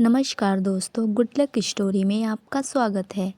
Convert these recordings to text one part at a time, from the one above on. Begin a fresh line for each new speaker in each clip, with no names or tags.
नमस्कार दोस्तों, good luck story में आपका स्वागत है।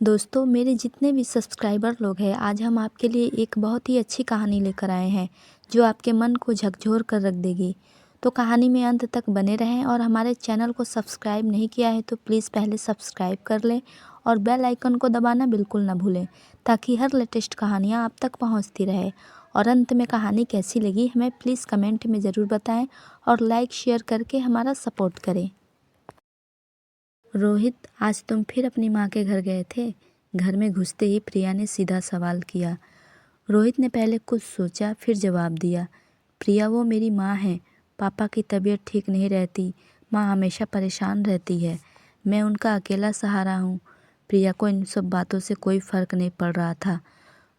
दोस्तों, मेरे जितने भी सब्सक्राइबर लोग हैं, आज हम आपके लिए एक बहुत ही अच्छी कहानी लेकर आए हैं जो आपके मन को झकझोर कर रख देगी। तो कहानी में अंत तक बने रहें और हमारे चैनल को सब्सक्राइब नहीं किया है तो प्लीज़ पहले सब्सक्राइब कर लें और बेल आइकन को दबाना बिल्कुल ना भूलें ताकि हर लेटेस्ट कहानियाँ आप तक पहुँचती रहे। और अंत में कहानी कैसी लगी हमें प्लीज़ कमेंट में ज़रूर बताएँ और लाइक शेयर करके हमारा सपोर्ट करें। रोहित, आज तुम फिर अपनी माँ के घर गए थे? घर में घुसते ही प्रिया ने सीधा सवाल किया। रोहित ने पहले कुछ सोचा फिर जवाब दिया। प्रिया, वो मेरी माँ है। पापा की तबीयत ठीक नहीं रहती। माँ हमेशा परेशान रहती है। मैं उनका अकेला सहारा हूँ। प्रिया को इन सब बातों से कोई फ़र्क नहीं पड़ रहा था।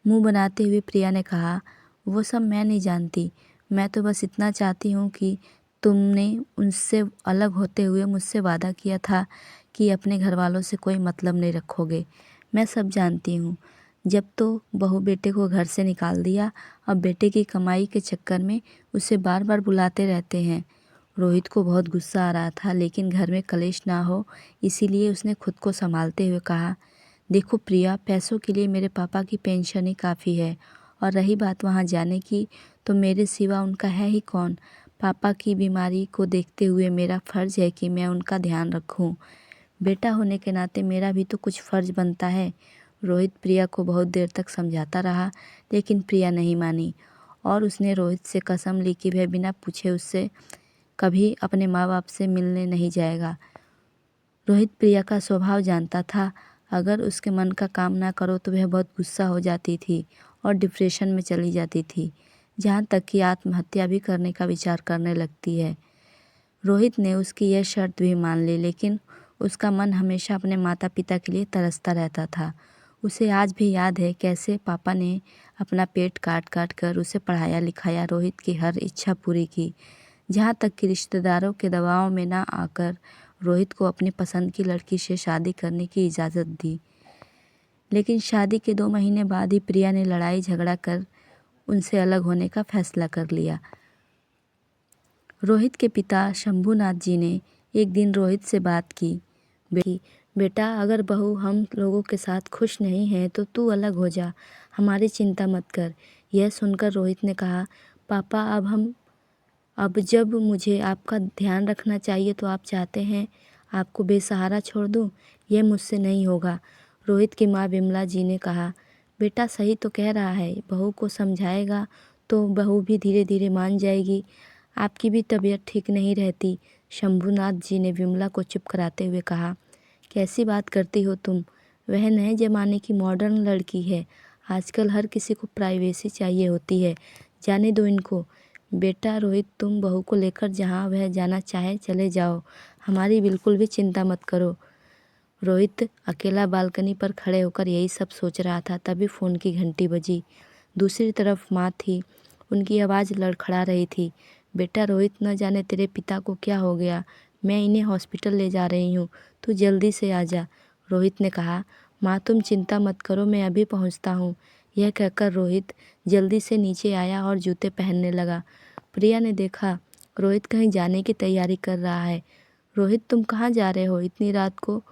मुंह बनाते हुए प्रिया ने कहा, वो सब मैं नहीं जानती। मैं तो बस इतना चाहती हूँ कि तुमने उनसे अलग होते हुए मुझसे वादा किया था कि अपने घर वालों से कोई मतलब नहीं रखोगे। मैं सब जानती हूँ। जब तो बहू बेटे को घर से निकाल दिया, अब बेटे की कमाई के चक्कर में उसे बार बार बुलाते रहते हैं। रोहित को बहुत गुस्सा आ रहा था, लेकिन घर में कलेश ना हो इसीलिए उसने खुद को संभालते हुए कहा, देखो प्रिया, पैसों के लिए मेरे पापा की पेंशन ही काफ़ी है और रही बात वहाँ जाने की, तो मेरे सिवा उनका है ही कौन। पापा की बीमारी को देखते हुए मेरा फ़र्ज़ है कि मैं उनका ध्यान रखूं। बेटा होने के नाते मेरा भी तो कुछ फ़र्ज़ बनता है। रोहित प्रिया को बहुत देर तक समझाता रहा, लेकिन प्रिया नहीं मानी और उसने रोहित से कसम ली कि वह बिना पूछे उससे कभी अपने माँ बाप से मिलने नहीं जाएगा। रोहित प्रिया का स्वभाव जानता था। अगर उसके मन का काम ना करो तो वह बहुत गुस्सा हो जाती थी और डिप्रेशन में चली जाती थी, जहाँ तक कि आत्महत्या भी करने का विचार करने लगती है। रोहित ने उसकी यह शर्त भी मान ली, लेकिन उसका मन हमेशा अपने माता पिता के लिए तरसता रहता था। उसे आज भी याद है कैसे पापा ने अपना पेट काट काट कर उसे पढ़ाया लिखाया, रोहित की हर इच्छा पूरी की, जहाँ तक कि रिश्तेदारों के दबाव में ना आकर रोहित को अपनी पसंद की लड़की से शादी करने की इजाज़त दी। लेकिन शादी के 2 महीने बाद ही प्रिया ने लड़ाई झगड़ा कर उनसे अलग होने का फैसला कर लिया। रोहित के पिता शंभूनाथ जी ने एक दिन रोहित से बात की, बेटा, अगर बहू हम लोगों के साथ खुश नहीं है तो तू अलग हो जा, हमारी चिंता मत कर। यह सुनकर रोहित ने कहा, पापा, अब जब मुझे आपका ध्यान रखना चाहिए तो आप चाहते हैं आपको बेसहारा छोड़ दूं? यह मुझसे नहीं होगा। रोहित की माँ विमला जी ने कहा, बेटा सही तो कह रहा है, बहू को समझाएगा तो बहू भी धीरे धीरे मान जाएगी। आपकी भी तबीयत ठीक नहीं रहती। शंभूनाथ जी ने विमला को चुप कराते हुए कहा, कैसी बात करती हो तुम? वह नए ज़माने की मॉडर्न लड़की है। आजकल हर किसी को प्राइवेसी चाहिए होती है। जाने दो इनको। बेटा रोहित, तुम बहू को लेकर जहाँ वह जाना चाहे चले जाओ, हमारी बिल्कुल भी चिंता मत करो। रोहित अकेला बालकनी पर खड़े होकर यही सब सोच रहा था, तभी फ़ोन की घंटी बजी। दूसरी तरफ माँ थी। उनकी आवाज़ लड़खड़ा रही थी, बेटा रोहित, न जाने तेरे पिता को क्या हो गया। मैं इन्हें हॉस्पिटल ले जा रही हूँ, तू जल्दी से आ जा। रोहित ने कहा, माँ तुम चिंता मत करो, मैं अभी पहुँचता हूँ। यह कहकर रोहित जल्दी से नीचे आया और जूते पहनने लगा। प्रिया ने देखा रोहित कहीं जाने की तैयारी कर रहा है। रोहित, तुम कहाँ जा रहे हो इतनी रात को?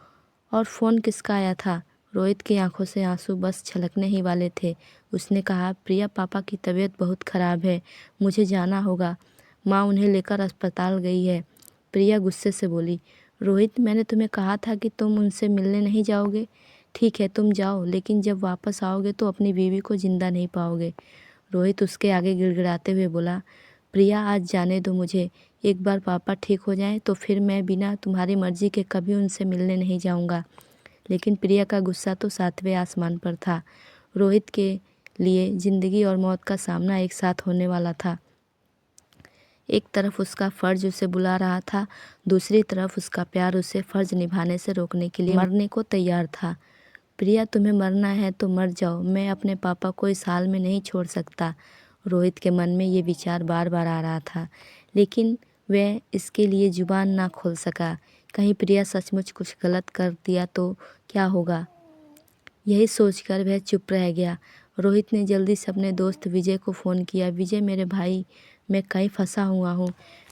और फ़ोन किसका आया था? रोहित की आंखों से आंसू बस छलकने ही वाले थे। उसने कहा, प्रिया, पापा की तबीयत बहुत ख़राब है, मुझे जाना होगा। माँ उन्हें लेकर अस्पताल गई है। प्रिया गुस्से से बोली, रोहित, मैंने तुम्हें कहा था कि तुम उनसे मिलने नहीं जाओगे। ठीक है, तुम जाओ, लेकिन जब वापस आओगे तो अपनी बीवी को जिंदा नहीं पाओगे। रोहित उसके आगे गिड़गिड़ाते हुए बोला, प्रिया, आज जाने दो मुझे। एक बार पापा ठीक हो जाएं तो फिर मैं बिना तुम्हारी मर्ज़ी के कभी उनसे मिलने नहीं जाऊंगा। लेकिन प्रिया का गुस्सा तो 7वें आसमान पर था। रोहित के लिए ज़िंदगी और मौत का सामना एक साथ होने वाला था। एक तरफ उसका फ़र्ज़ उसे बुला रहा था, दूसरी तरफ उसका प्यार उसे फ़र्ज़ निभाने से रोकने के लिए मरने को तैयार था। प्रिया, तुम्हें मरना है तो मर जाओ, मैं अपने पापा को इस हाल में नहीं छोड़ सकता। रोहित के मन में ये विचार बार बार आ रहा था, लेकिन वह इसके लिए जुबान ना खोल सका। कहीं प्रिया सचमुच कुछ गलत कर दिया तो क्या होगा? यही सोचकर वह चुप रह गया। रोहित ने जल्दी से अपने दोस्त विजय को फ़ोन किया, विजय मेरे भाई, मैं कहीं फंसा हुआ हूँ,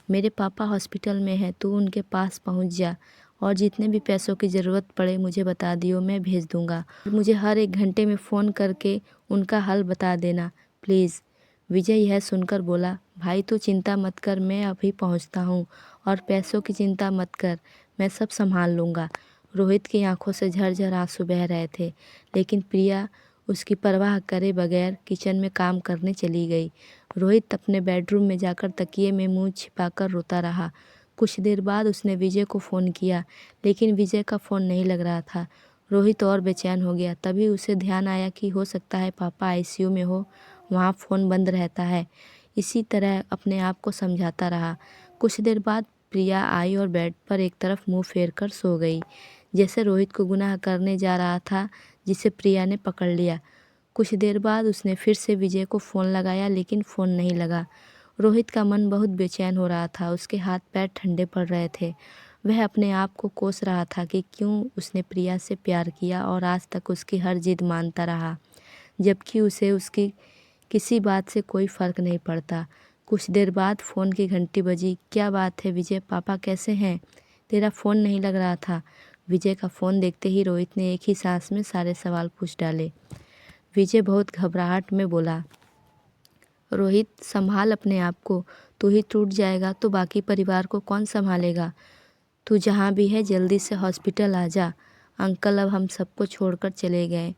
मेरे पापा हॉस्पिटल में हैं, तू उनके पास पहुंच जा और जितने भी पैसों की ज़रूरत पड़े मुझे बता दियो, मैं भेज दूंगा। मुझे हर 1 घंटे में फ़ोन करके उनका हाल बता देना प्लीज़। विजय यह सुनकर बोला, भाई तू चिंता मत कर, मैं अभी पहुंचता हूं और पैसों की चिंता मत कर, मैं सब संभाल लूँगा। रोहित की आंखों से झरझर आंसू बह रहे थे, लेकिन प्रिया उसकी परवाह करे बगैर किचन में काम करने चली गई। रोहित अपने बेडरूम में जाकर तकिए में मुंह छिपाकर रोता रहा। कुछ देर बाद उसने विजय को फ़ोन किया, लेकिन विजय का फ़ोन नहीं लग रहा था। रोहित और बेचैन हो गया। तभी उसे ध्यान आया कि हो सकता है पापा आईसीयू में हो, वहाँ फ़ोन बंद रहता है। इसी तरह अपने आप को समझाता रहा। कुछ देर बाद प्रिया आई और बेड पर एक तरफ मुंह फेर कर सो गई, जैसे रोहित को गुनाह करने जा रहा था, जिसे प्रिया ने पकड़ लिया। कुछ देर बाद उसने फिर से विजय को फ़ोन लगाया, लेकिन फ़ोन नहीं लगा। रोहित का मन बहुत बेचैन हो रहा था, उसके हाथ पैर ठंडे पड़ रहे थे। वह अपने आप को कोस रहा था कि क्यों उसने प्रिया से प्यार किया और आज तक उसकी हर जिद मानता रहा, जबकि उसे उसकी किसी बात से कोई फ़र्क नहीं पड़ता। कुछ देर बाद फ़ोन की घंटी बजी। क्या बात है विजय, पापा कैसे हैं? तेरा फ़ोन नहीं लग रहा था। विजय का फ़ोन देखते ही रोहित ने एक ही सांस में सारे सवाल पूछ डाले। विजय बहुत घबराहट में बोला, रोहित संभाल अपने आप को, तू ही टूट जाएगा तो बाकी परिवार को कौन संभालेगा? तू जहाँ भी है जल्दी से हॉस्पिटल आ जा, अंकल अब हम सबको छोड़कर चले गए।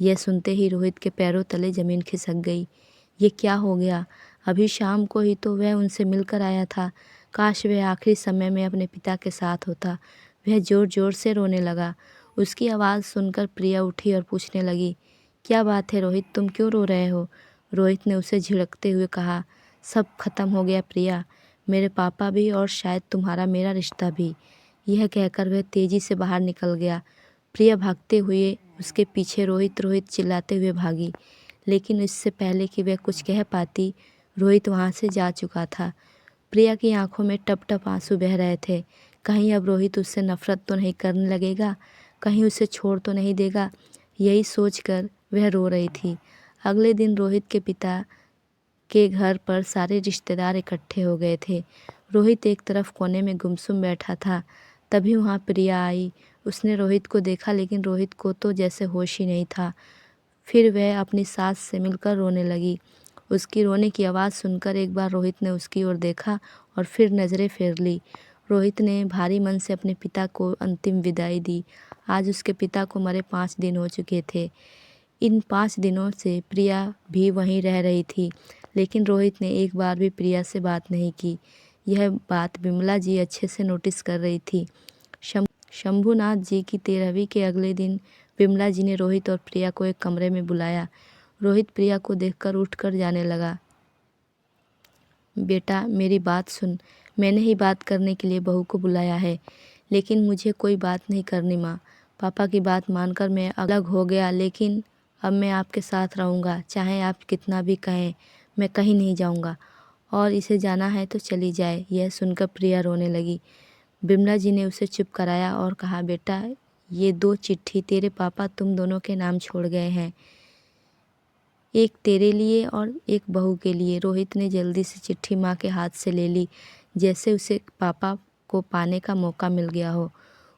यह सुनते ही रोहित के पैरों तले ज़मीन खिसक गई। ये क्या हो गया? अभी शाम को ही तो वह उनसे मिलकर आया था। काश वह आखिरी समय में अपने पिता के साथ होता। वह ज़ोर ज़ोर से रोने लगा। उसकी आवाज़ सुनकर प्रिया उठी और पूछने लगी, क्या बात है रोहित, तुम क्यों रो रहे हो? रोहित ने उसे झिड़कते हुए कहा, सब खत्म हो गया प्रिया, मेरे पापा भी और शायद तुम्हारा मेरा रिश्ता भी। यह कहकर वह तेज़ी से बाहर निकल गया। प्रिया भागते हुए उसके पीछे रोहित रोहित चिल्लाते हुए भागी, लेकिन इससे पहले कि वह कुछ कह पाती, रोहित वहाँ से जा चुका था। प्रिया की आंखों में टप टप आंसू बह रहे थे। कहीं अब रोहित उससे नफरत तो नहीं करने लगेगा, कहीं उसे छोड़ तो नहीं देगा, यही सोचकर वह रो रही थी। अगले दिन रोहित के पिता के घर पर सारे रिश्तेदार इकट्ठे हो गए थे। रोहित एक तरफ कोने में गुमसुम बैठा था। तभी वहाँ प्रिया आई। उसने रोहित को देखा, लेकिन रोहित को तो जैसे होश ही नहीं था। फिर वह अपनी सास से मिलकर रोने लगी। उसकी रोने की आवाज़ सुनकर एक बार रोहित ने उसकी ओर देखा और फिर नज़रें फेर ली। रोहित ने भारी मन से अपने पिता को अंतिम विदाई दी। आज उसके पिता को मरे 5 दिन हो चुके थे। इन 5 दिनों से प्रिया भी वहीं रह रही थी, लेकिन रोहित ने एक बार भी प्रिया से बात नहीं की। यह बात विमला जी अच्छे से नोटिस कर रही थी। शंभुनाथ जी की 13वीं के अगले दिन विमला जी ने रोहित और प्रिया को एक कमरे में बुलाया। रोहित प्रिया को देखकर उठकर जाने लगा। बेटा मेरी बात सुन, मैंने ही बात करने के लिए बहू को बुलाया है, लेकिन मुझे कोई बात नहीं करनी माँ। पापा की बात मानकर मैं अलग हो गया, लेकिन अब मैं आपके साथ रहूँगा, चाहे आप कितना भी कहें, मैं कहीं नहीं जाऊँगा। और इसे जाना है तो चली जाए। यह सुनकर प्रिया रोने लगी। बिमला जी ने उसे चुप कराया और कहा, बेटा ये 2 चिट्ठी तेरे पापा तुम दोनों के नाम छोड़ गए हैं, एक तेरे लिए और एक बहू के लिए। रोहित ने जल्दी से चिट्ठी माँ के हाथ से ले ली, जैसे उसे पापा को पाने का मौका मिल गया हो।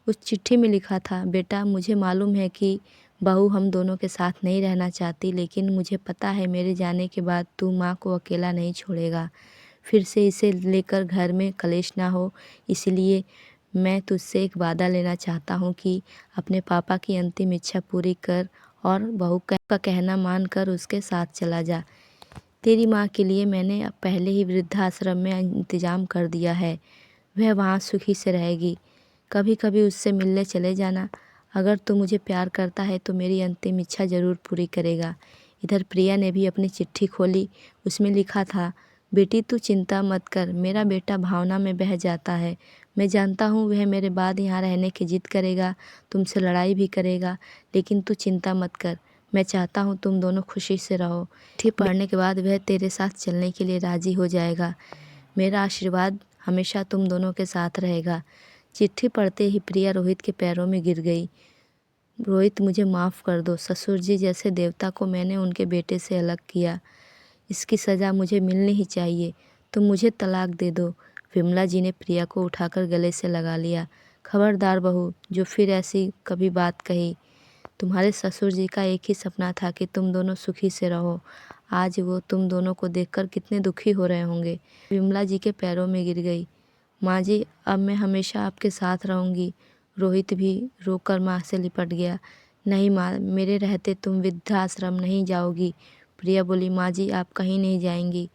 उस चिट्ठी में लिखा था, बेटा मुझे मालूम है कि बहू हम दोनों के साथ नहीं रहना चाहती, लेकिन मुझे पता है मेरे जाने के बाद तू माँ को अकेला नहीं छोड़ेगा। फिर से इसे लेकर घर में कलेश ना हो, इसलिए मैं तुझसे एक वादा लेना चाहता हूँ कि अपने पापा की अंतिम इच्छा पूरी कर और बहू का कहना मानकर उसके साथ चला जा। तेरी माँ के लिए मैंने पहले ही वृद्धाश्रम में इंतज़ाम कर दिया है, वह वहाँ सुखी से रहेगी। कभी कभी उससे मिलने चले जाना। अगर तू मुझे प्यार करता है तो मेरी अंतिम इच्छा ज़रूर पूरी करेगा। इधर प्रिया ने भी अपनी चिट्ठी खोली। उसमें लिखा था, बेटी तू चिंता मत कर, मेरा बेटा भावना में बह जाता है। मैं जानता हूँ वह मेरे बाद यहाँ रहने की जिद करेगा, तुमसे लड़ाई भी करेगा, लेकिन तू चिंता मत कर, मैं चाहता हूँ तुम दोनों खुशी से रहो। चिट्ठी पढ़ने के बाद वह तेरे साथ चलने के लिए राज़ी हो जाएगा। मेरा आशीर्वाद हमेशा तुम दोनों के साथ रहेगा। चिट्ठी पढ़ते ही प्रिया रोहित के पैरों में गिर गई। रोहित मुझे माफ़ कर दो, ससुर जी जैसे देवता को मैंने उनके बेटे से अलग किया, इसकी सज़ा मुझे मिलनी ही चाहिए। तुम मुझे तलाक दे दो, विमला जी ने प्रिया को उठाकर गले से लगा लिया। खबरदार बहू, जो फिर ऐसी कभी बात कही। तुम्हारे ससुर जी का एक ही सपना था कि तुम दोनों सुखी से रहो। आज वो तुम दोनों को देखकर कितने दुखी हो रहे होंगे। विमला जी के पैरों में गिर गई। माँ जी, अब मैं हमेशा आपके साथ रहूँगी। रोहित भी रोकर माँ से लिपट गया। नहीं माँ, मेरे रहते तुम वृद्धाश्रम नहीं जाओगी। प्रिया बोली, माँ जी आप कहीं नहीं जाएंगी।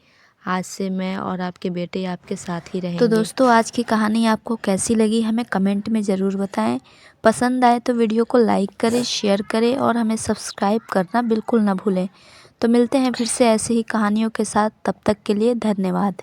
आज से मैं और आपके बेटे आपके साथ ही रहेंगे। तो दोस्तों, आज की कहानी आपको कैसी लगी हमें कमेंट में ज़रूर बताएं। पसंद आए तो वीडियो को लाइक करें, शेयर करें और हमें सब्सक्राइब करना बिल्कुल ना भूलें। तो मिलते हैं फिर से ऐसे ही कहानियों के साथ। तब तक के लिए धन्यवाद।